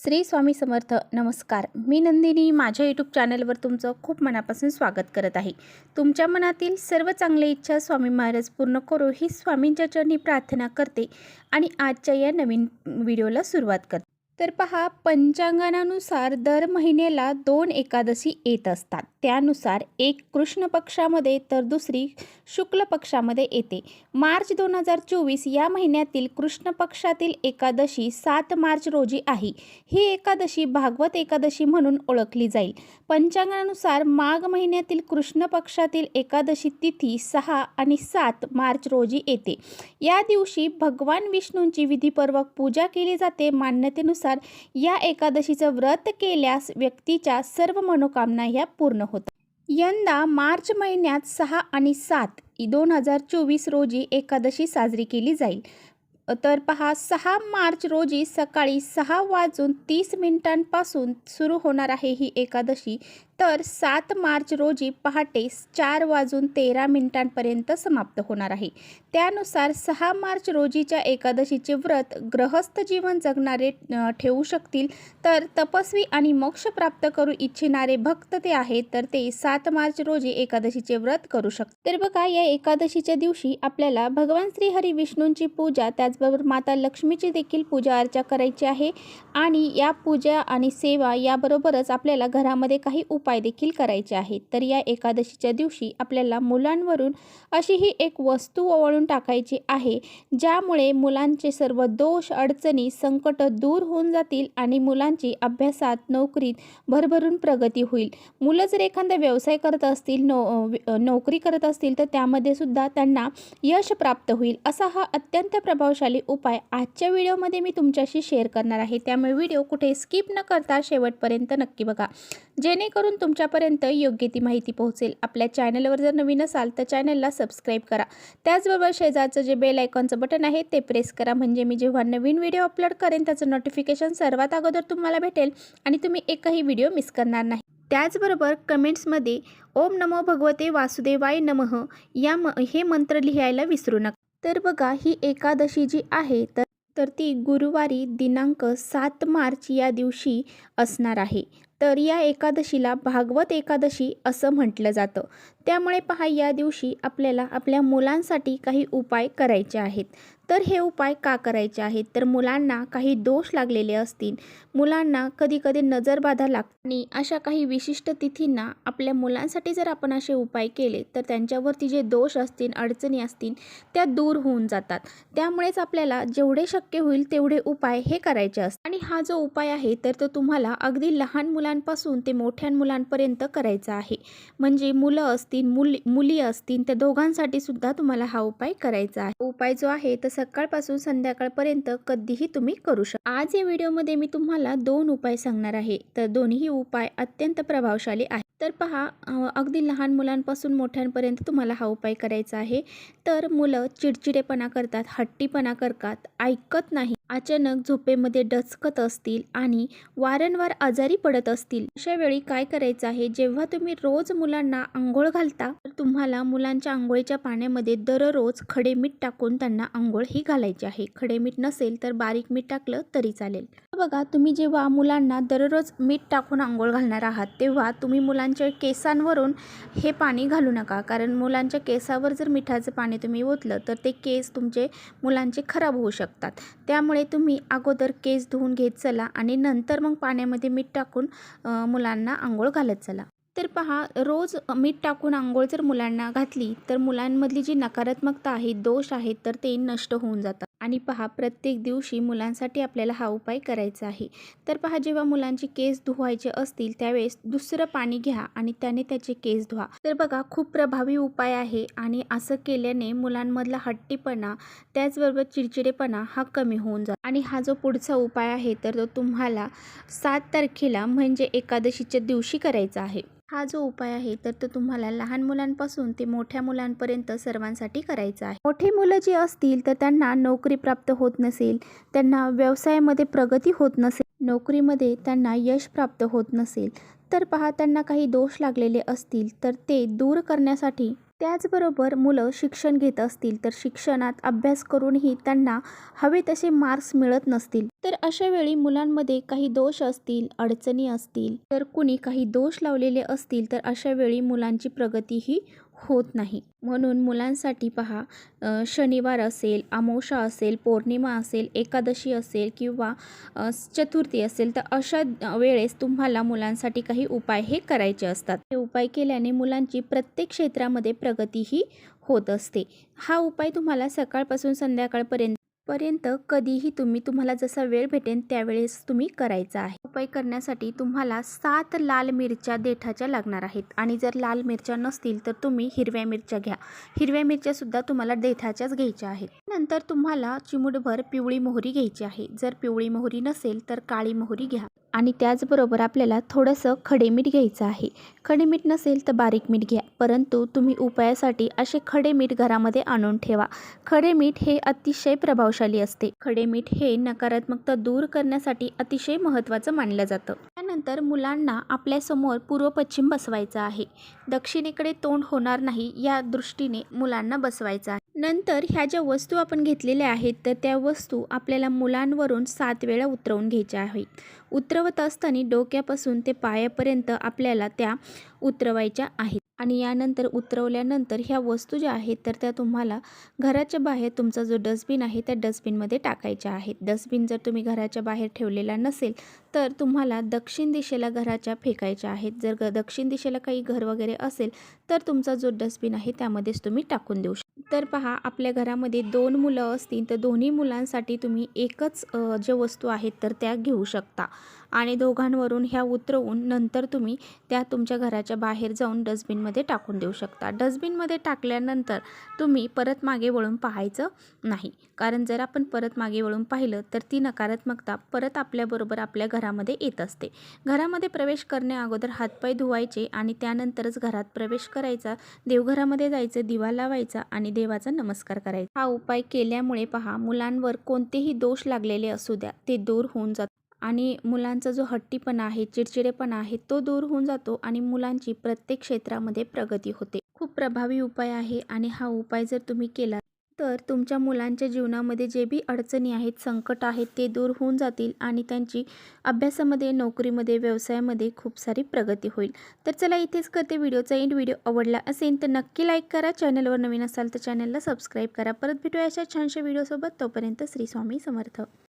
श्री स्वामी समर्थ. नमस्कार, मी नंदिनी माझ्या यूट्यूब चॅनलवर तुमचं खूप मनापासून स्वागत करत आहे. तुमच्या मनातील सर्व चांगल्या इच्छा स्वामी महाराज पूर्ण करो ही स्वामींच्या चरणी प्रार्थना करते आणि आजच्या या नवीन व्हिडिओला सुरुवात करते. तर पहा, पंचांगानुसार दर महिन्याला 2 एकादशी येत असतात. त्यानुसार एक कृष्ण पक्षामध्ये तर दुसरी शुक्ल पक्षामध्ये येते. मार्च 2024 या महिन्यातील कृष्ण पक्षातील एकादशी 7 मार्च रोजी आहे. ही एकादशी भागवत एकादशी म्हणून ओळखली जाईल. पंचांगानुसार माघ महिन्यातील कृष्ण पक्षातील एकादशी तिथी 6 आणि 7 मार्च रोजी येते. या दिवशी भगवान विष्णूंची विधीपूर्वक पूजा केली जाते. मान्यतेनुसार या एकादशीचं व्रत केल्यास व्यक्तीच्या सर्व मनोकामना ह्या पूर्ण होतात. यंदा मार्च महिन्यात 6 आणि 7 2024 रोजी एकादशी साजरी केली जाईल. तर पहा, 6 मार्च रोजी सकाळी 6:30 सुरू होणार आहे ही एकादशी. तर 7 मार्च रोजी पहाटे 4:13 समाप्त होणार आहे. त्यानुसार 6 मार्च रोजीच्या एकादशीचे व्रत गृहस्थ जीवन जगणारे ठेवू शकतील. तर तपस्वी आणि मोक्ष प्राप्त करू इच्छिणारे भक्त ते आहेत तर ते 7 मार्च रोजी एकादशीचे व्रत करू शकतात. तर बघा, या एकादशीच्या दिवशी आपल्याला भगवान श्री हरी विष्णूंची पूजा, त्याचबरोबर माता लक्ष्मीची देखील पूजा अर्चा करायची आहे. आणि या पूजा आणि सेवा याबरोबरच आपल्याला घरामध्ये काही उपाय देखील करायचे आहेत. तर या एकादशीच्या दिवशी आपल्याला मुलांवरून अशी ही एक वस्तू ओवाळून टाकायची आहे, ज्यामुळे मुलांचे सर्व दोष, अडचणी, संकट दूर होऊन जातील आणि मुलांची अभ्यासात, नोकरीत भरभरून प्रगती होईल. मुलं जर एखादा व्यवसाय करत असतील, नोकरी करत असतील तर त्यामध्ये सुद्धा त्यांना यश प्राप्त होईल. असा हा अत्यंत प्रभावशाली उपाय आजच्या व्हिडिओमध्ये मी तुमच्याशी शेअर करणार आहे. त्यामुळे व्हिडिओ कुठे स्किप न करता शेवटपर्यंत नक्की बघा, जेणेकरून तुमच्यापर्यंत योग्य ती माहिती पोहोचेल. आपल्या चॅनलवर जर नवीन असाल तर चॅनलला सबस्क्राईब करा. त्याचबरोबर शेजारचं जे बेल आयकॉनचं बटन आहे ते प्रेस करा, म्हणजे मी जेव्हा नवीन व्हिडिओ अपलोड करेन त्याचं नोटिफिकेशन सर्वात अगोदर तुम्हाला भेटेल आणि तुम्ही एकही व्हिडिओ मिस करणार नाही. त्याचबरोबर कमेंट्समध्ये ओम नमो भगवते वासुदेवाय नमः हे मंत्र लिहायला विसरू नका. तर बघा, ही एकादशी जी आहे तर ती गुरुवारी दिनांक 7 मार्च या दिवशी असणार आहे. तर या एकादशीला भागवत एकादशी असं म्हटलं जातं. त्यामुळे पहा, या दिवशी आपल्याला आपल्या मुलांसाठी काही उपाय करायचे आहेत. तर हे उपाय का करायचे आहेत, तर मुलांना काही दोष लागलेले असतील, मुलांना कधी कधी नजरबाधा लागते आणि अशा काही विशिष्ट तिथींना आपल्या मुलांसाठी जर आपण असे उपाय केले तर त्यांच्यावरती जे दोष असतील, अडचणी असतील त्या दूर होऊन जातात. त्यामुळेच आपल्याला जेवढे शक्य होईल तेवढे उपाय हे करायचे असतात. आणि हा जो उपाय आहे तर तो तुम्हाला अगदी लहान मुलांपासून ते मोठ्या मुलांपर्यंत करायचा आहे. म्हणजे मुलं असतील, मुली असतील, त्या दोघांसाठी सुद्धा तुम्हाला हा उपाय करायचा आहे. उपाय जो आहे तर सकाळपासून संध्याकाळपर्यंत कधीही तुम्ही करू शकता. आज या व्हिडिओमध्ये मी तुम्हाला 2 उपाय सांगणार आहे. तर दोन्ही उपाय अत्यंत प्रभावशाली आहेत. तर पहा, अगदी लहान मुलांपासून मोठ्यांपर्यंत तुम्हाला हा उपाय करायचा आहे. तर मुलं चिडचिडेपणा करतात, हट्टीपणा करतात, ऐकत नाही, अचानक झोपेमध्ये डचकत असतील आणि वारंवार आजारी पडत असतील, अशा वेळी काय करायचं आहे, जेव्हा तुम्ही रोज मुलांना आंघोळ घालता तर तुम्हाला मुलांच्या आंघोळीच्या पाण्यामध्ये दररोज खडे मीठ टाकून त्यांना आंघोळ ही घालायची आहे. खडे मीठ नसेल तर बारीक मीठ टाकलं तरी चालेल. बघा, तुम्ही जेव्हा मुलांना दररोज मीठ टाकून आंघोळ घालणार आहात तेव्हा तुम्ही मुलांच्या केसांवरून हे पाणी घालू नका, कारण मुलांच्या केसावर जर मिठाचं पाणी तुम्ही ओतलं तर ते केस तुमचे मुलांचे खराब होऊ शकतात. त्यामुळे तुम्ही अगोदर केस धुवून घेत चला आणि नंतर मग पाण्यामध्ये मीठ टाकून मुलांना आंघोळ घालत चला. तर पहा, रोज मीठ टाकून आंघोळ जर मुलांना घातली तर मुलांमधली जी नकारात्मकता आहे, दोष आहेत तर ते नष्ट होऊन जातात. आणि पहा, प्रत्येक दिवशी मुलांसाठी आपल्याला हा उपाय करायचा आहे. तर पहा, जेव्हा मुलांचे केस धुवायचे असतील त्यावेळेस दुसरं पाणी घ्या आणि त्याने त्याचे केस धुवा. तर बघा, खूप प्रभावी उपाय आहे आणि असं केल्याने मुलांमधला हट्टीपणा, त्याचबरोबर चिडचिडेपणा हा कमी होऊन जातो. आणि हा जो पुढचा उपाय आहे तर तो तुम्हाला 7 तारखेला म्हणजे एकादशीच्या दिवशी करायचा आहे. हा जो उपाय आहे तर तो तुम्हाला लहान मुलांपासून ते मोठ्या मुलांपर्यंत सर्वांसाठी करायचा आहे. मोठी मुलं जी असतील तर त्यांना नोकरी प्राप्त होत नसेल, त्यांना व्यवसायामध्ये प्रगती होत नसेल, नोकरीमध्ये त्यांना यश प्राप्त होत नसेल, तर पहा, त्यांना काही दोष लागलेले असतील तर ते दूर करण्यासाठी त्याचबरोबर मुलं शिक्षण घेत असतील तर शिक्षणात अभ्यास करूनही त्यांना हवे तसे मार्क्स मिळत नसतील, तर अशा वेळी मुलांमध्ये काही दोष असतील, अडचणी असतील, तर कुणी काही दोष लावलेले असतील, तर अशा वेळी मुलांची प्रगतीही होत नाही. म्हणून मुलांसाठी पहा, शनिवार असेल, अमावस्या असेल, पौर्णिमा असेल, एकादशी असेल किंवा चतुर्थी असेल, तर अशा वेळेस तुम्हाला मुलांसाठी काही उपाय हे करायचे असतात. हे उपाय केल्याने मुलांची प्रत्येक क्षेत्रामध्ये प्रगतीही होत असते. हा उपाय तुम्हाला सकाळपासून संध्याकाळपर्यंत कधीही तुम्हाला जसा वेळ भेटेल त्यावेळेस तुम्ही करायचा आहे. उपाय करण्यासाठी तुम्हाला 7 लाल मिरच्या देठाच्या लागणार आहेत आणि जर लाल मिरच्या नसतील तर तुम्ही हिरव्या मिरच्या घ्या. हिरव्या मिरच्या सुद्धा तुम्हाला देठाच्याच घ्यायच्या आहेत. नंतर तुम्हाला चिमूटभर पिवळी मोहरी घ्यायची आहे. जर पिवळी मोहरी नसेल तर काळी मोहरी घ्या. आणि त्याचबरोबर आपल्याला थोडंसं खडे मीठ घ्यायचं आहे. खडे मीठ नसेल तर बारीक मीठ घ्या, परंतु तुम्ही उपायासाठी असे खडे मीठ घरामध्ये आणून ठेवा. खडे मीठ हे अतिशय प्रभावशाली असते. खडे मीठ हे नकारात्मकता दूर करण्यासाठी अतिशय महत्त्वाचं मानलं जातं. त्यानंतर मुलांना आपल्यासमोर पूर्व पश्चिम बसवायचं आहे. दक्षिणेकडे तोंड होणार नाही या दृष्टीने मुलांना बसवायचं आहे. नंतर ह्या ज्या वस्तू आपण घेतलेल्या आहेत तर त्या वस्तू आपल्याला मुलांवरून 7 वेळा उतरवून घ्यायच्या आहेत. उतरवत असताना डोक्यापासून ते पायापर्यंत आपल्याला त्या उतरवायच्या आहेत. आणि यानंतर उतरवल्यानंतर ह्या वस्तू ज्या आहेत तर त्या तुम्हाला घराच्या बाहेर तुमचा जो डस्टबिन आहे त्या डस्टबिनमध्ये टाकायच्या आहेत. डस्टबिन जर तुम्ही घराच्या बाहेर ठेवलेला नसेल तर तुम्हाला दक्षिण दिशेला घराच्या फेकायच्या आहेत. जर दक्षिण दिशेला काही घर वगैरे असेल तर तुमचा जो डस्टबिन आहे त्यामध्येच तुम्ही टाकून देऊ शकता. तर पहा, आपल्या घरामध्ये 2 मुलं असतील तर दोन्ही मुलांसाठी तुम्ही एकच ज्या वस्तू आहेत तर त्या घेऊ शकता आणि दोघांवरून ह्या उतरवून नंतर तुम्ही त्या तुमच्या घराच्या बाहेर जाऊन डस्टबिनमध्ये टाकून देऊ शकता. डस्टबिनमध्ये टाकल्यानंतर तुम्ही परत मागे वळून पाहायचं नाही, कारण जर आपण परत मागे वळून पाहिलं तर ती नकारात्मकता परत आपल्याबरोबर आपल्या घरामध्ये येत असते. घरामध्ये प्रवेश करण्या अगोदर हातपाय धुवायचे आणि त्यानंतरच घरात प्रवेश करायचा. देवघरामध्ये जायचं, दिवा लावायचा आणि देवाचा नमस्कार करायचा. हा उपाय केल्यामुळे पहा, मुलांवर कोणतेही दोष लागलेले असू द्या ते दूर होऊन जातात आणि मुलांचा जो हट्टीपणा आहे, चिडचिडेपणा आहे तो दूर होऊन जातो आणि मुलांची प्रत्येक क्षेत्रामध्ये प्रगती होते. खूप प्रभावी उपाय आहे आणि हा उपाय जर तुम्ही केला तर तुमच्या मुलांच्या जीवनामध्ये जे बी अडचणी आहेत, संकट आहेत ते दूर होऊन जातील आणि त्यांची अभ्यासामध्ये, नोकरीमध्ये, व्यवसायामध्ये खूप सारी प्रगती होईल. तर चला, इथेच करते व्हिडिओचा एंड. व्हिडिओ आवडला असेल तर नक्की लाईक करा. चॅनलवर नवीन असाल तर चॅनलला सबस्क्राईब करा. परत भेटूया अशा छानशा व्हिडिओसोबत. तोपर्यंत श्री स्वामी समर्थ.